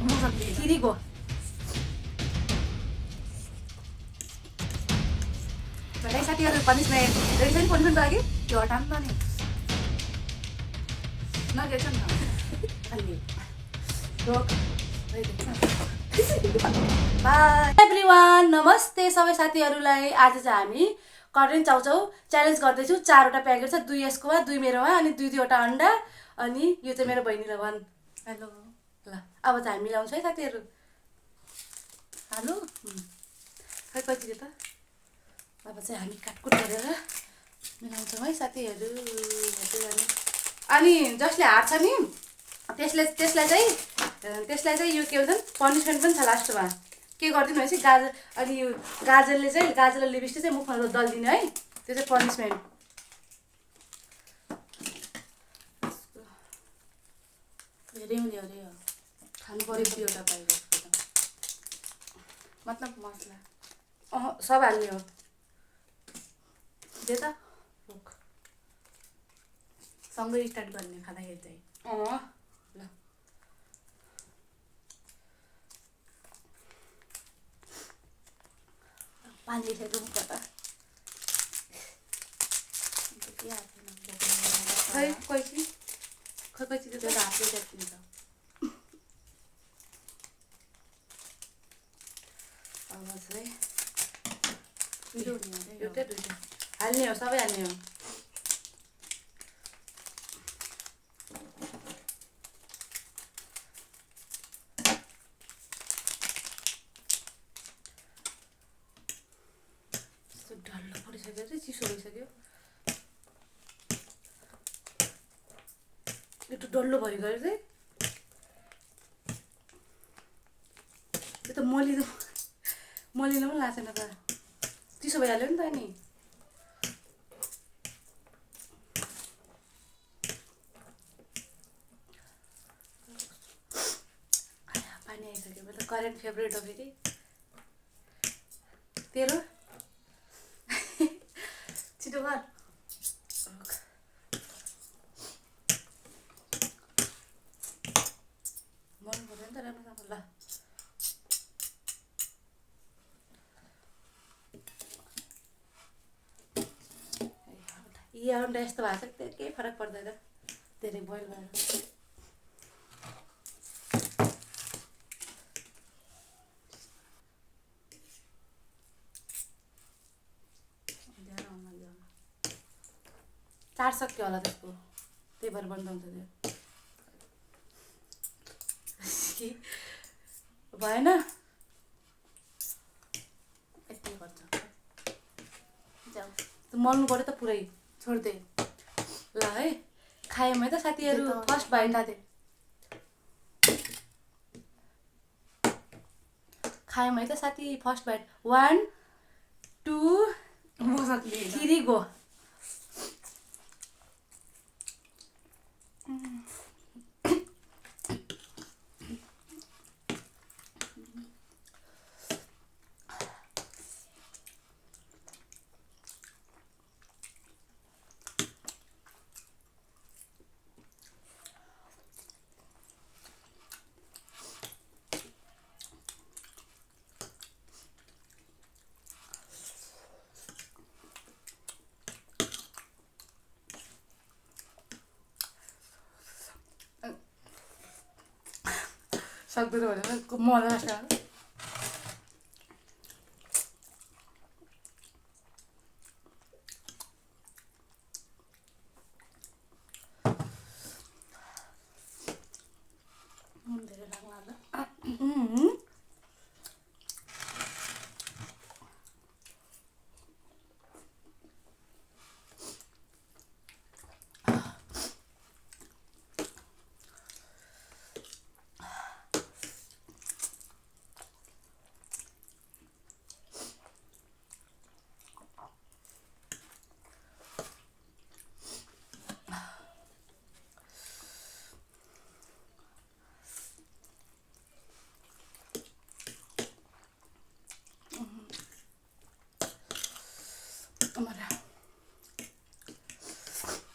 फेरि गो भाइ साथीहरू पनिसमेन्ट रहेछ नि पनिसमेन्टको लागि त्यो हटाउनु न नि नगेछ नि अलि बाई एभ्रिवान नमस्ते सबै साथीहरूलाई आज चाहिँ हामी करेन्ट चाउचाउ च्यालेन्ज गर्दैछु 4वटा प्याकेट छ 2 यसकोमा 2 मेरोमा अनि 2-2वटा अन्डा अनि यो चाहिँ मेरो बहिनीले भन् हेलो ल अब चाहिँ हामी मिलाउँछौँ है साथीहरू हेलो खै कति त अब चाहिँ हामी काटकुट गरेर मिलाउँछौँ है साथीहरू अनि जसले हार्छ नि त्यसलाई चाहिँ यो के भन्छ पनिसमेन्ट पनि छ लास्टमा के गरिदिनु भनेपछि गाजर अनि यो गाजरले लिपस्टिक चाहिँ मुखमा दलिदिने है त्यो चाहिँ पनिसमेन्ट धेरै हुने अरे खानु पऱ्यो 2वटा पाइयो मतलब मसला सब हाल्ने हो दे त सँगै स्टार्ट गर्ने खाँदाखेरि चाहिँ ल पानी खाइदिउँ पर्दा खै कैची त्यो हातले च्यातिन्छ अब चाहिँ मिठो हुने एउटा 2टा हाल्ने हो सबै हाल्ने हो डल्लो परिसक्यो चाहिँ चिसो भइसक्यो यो डल्लो भयो गएर चाहिँ त्यो त मलिनु पनि लाग्छ त चिसो भइहाल्यो नि त नि पानी आइसक्यो मतलब करेन्ट फेभरेट हो फेरि तेरो छिटो गर मन पर्यो नि त राम्रोसँग ल यो अन्डा यस्तो भएको छ केही फरक पर्दैन धेरै बोइल गरेर चार सक्यो होला त्यसको त्यही भएर बनाउँछ त्यो भएन यति गर्छ मल्नु पऱ्यो त पुरै छोड्दे ल है खायौँ है त साथीहरू फर्स्ट बाइट खायौँ है त साथी फर्स्ट बाइट 1 2 3 गो सक्दैन भनेर मजा लाग्छ धेरै लाग्ला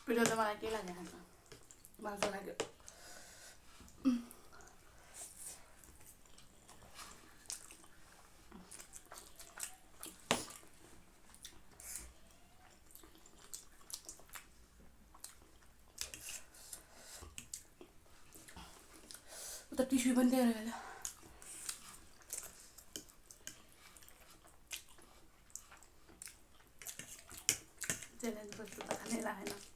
भिडियो त मलाई के लागेन त मलाई त लाग्यो त टिस्यु पनि दिएर गयो च्यालेन्ज गर्छु त खानै राखेन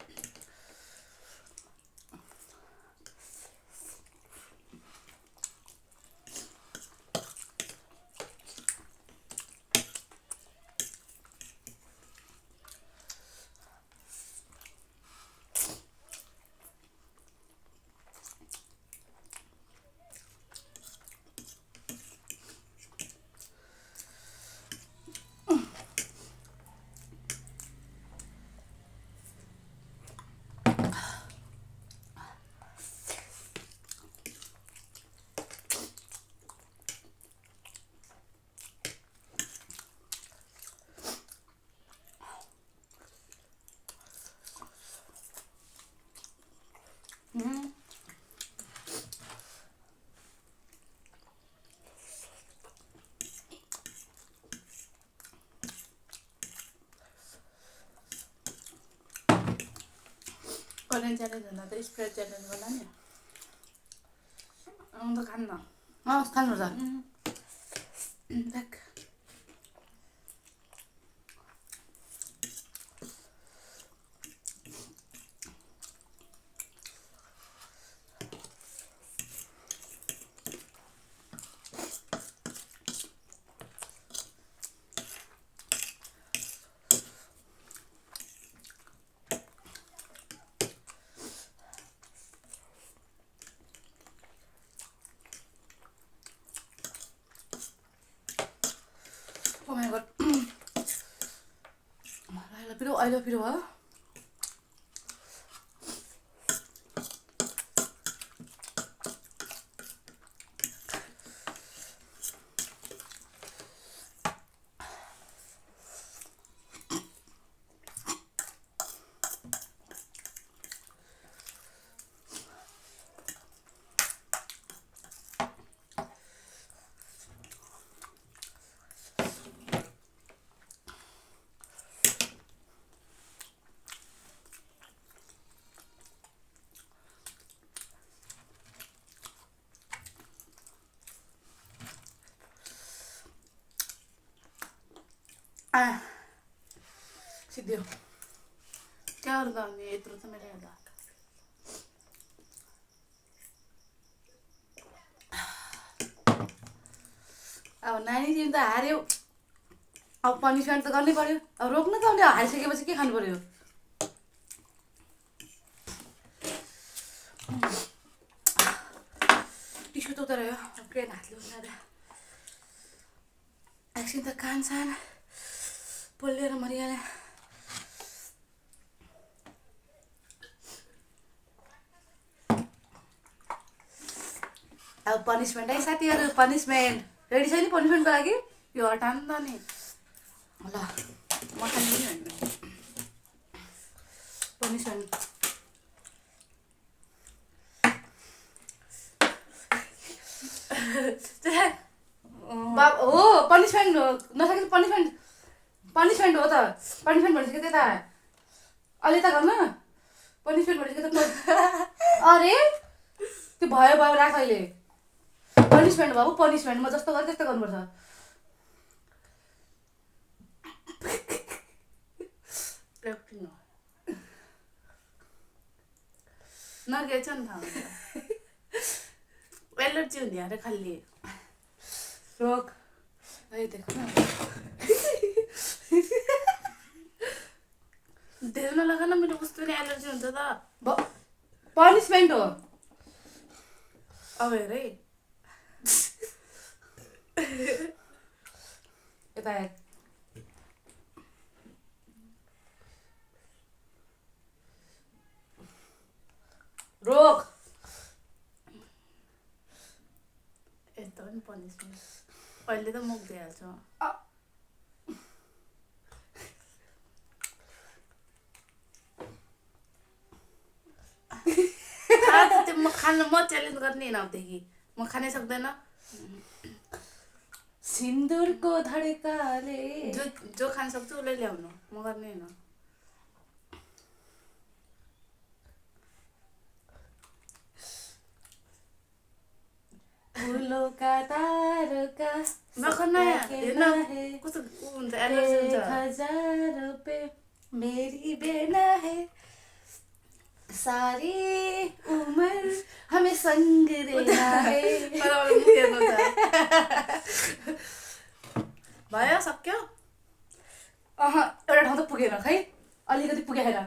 करेन्ट च्यालेन्ज भन्दा त स्प्रेड च्यालेन्ज गर्ला नि त खान्न खानु त Oh my god. अहिले पिरो भयो सिद्धियो क्या गर्ने यत्रो त मेरो हेर्दा अब नानी तिमी त हार्यो अब पनिसमेन्ट त गर्नै पर्यो अब रोक्नु त उसले हारिसकेपछि के खानु पर्यो टिस्यु त उता रह्यो ट्रेन हातले उठाएर एकछिन त कान सान पोलेर मरिहाल्यो अब पनिसमेन्ट है साथीहरू पनिसमेन्ट रेडी छ नि पनिसमेन्टको लागि यो हटाउनु त नि ल म खाने नि पनिसमेन्ट हो पनिसमेन्ट नसके पनिसमेन्ट हो त पनिसमेन्ट भनिसक्यो त्यता अलि त गर्नु पनिसमेन्ट भनिसक्यो त अरे त्यो भयो राख अहिले पनिसमेन्ट बाबु पनिसमेन्ट म जस्तो गरेँ त्यस्तो गर्नुपर्छ नगेछ नि त एलर्जी हुने अरे खालि रोक है देख धेरै नलगा न मेरो कस्तो नि एलर्जी हुन्छ त पनिसमेन्ट हो अब हेर है यता रोक यस्तो पनि पनिसमेन्ट अहिले त मुख दिइहाल्छ त्यो म खानु म च्यालेन्ज गर्ने होइन अबदेखि म खानै सक्दैन सिन्दुरको धड्काले जो खान सक्छु उसले ल्याउनु म गर्ने होइन फूलों का तारों का कस्तो हुन्छ एक हजारों पे मेरी बेना है सारी उम्र हमें संग रहना है भयो सक्यो एउटा ठाउँ त पुगेन खै अलिकति पुगेन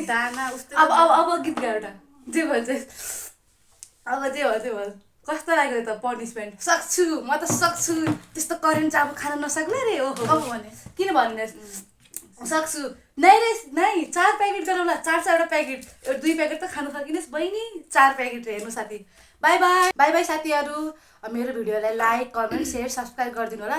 दाना उस्तै अब गीत गा एउटा जे भन्छ अब जे भन्छ कस्तो लाग्यो त पनिसमेन्ट सक्छु म त सक्छु त्यस्तो करेन्ट चाहिँ अब खान नसक्ने रे ओहो भने किन भन्ने सक्छु नै रे नै 4 प्याकेट गरौँला 400 प्याकेट 2 प्याकेट त खानु सकिनेस् बहिनी 4 प्याकेट हेर्नु साथी बाई बाई साथीहरू मेरो भिडियोलाई लाइक कमेन्ट सेयर सब्सक्राइब गरिदिनु होला।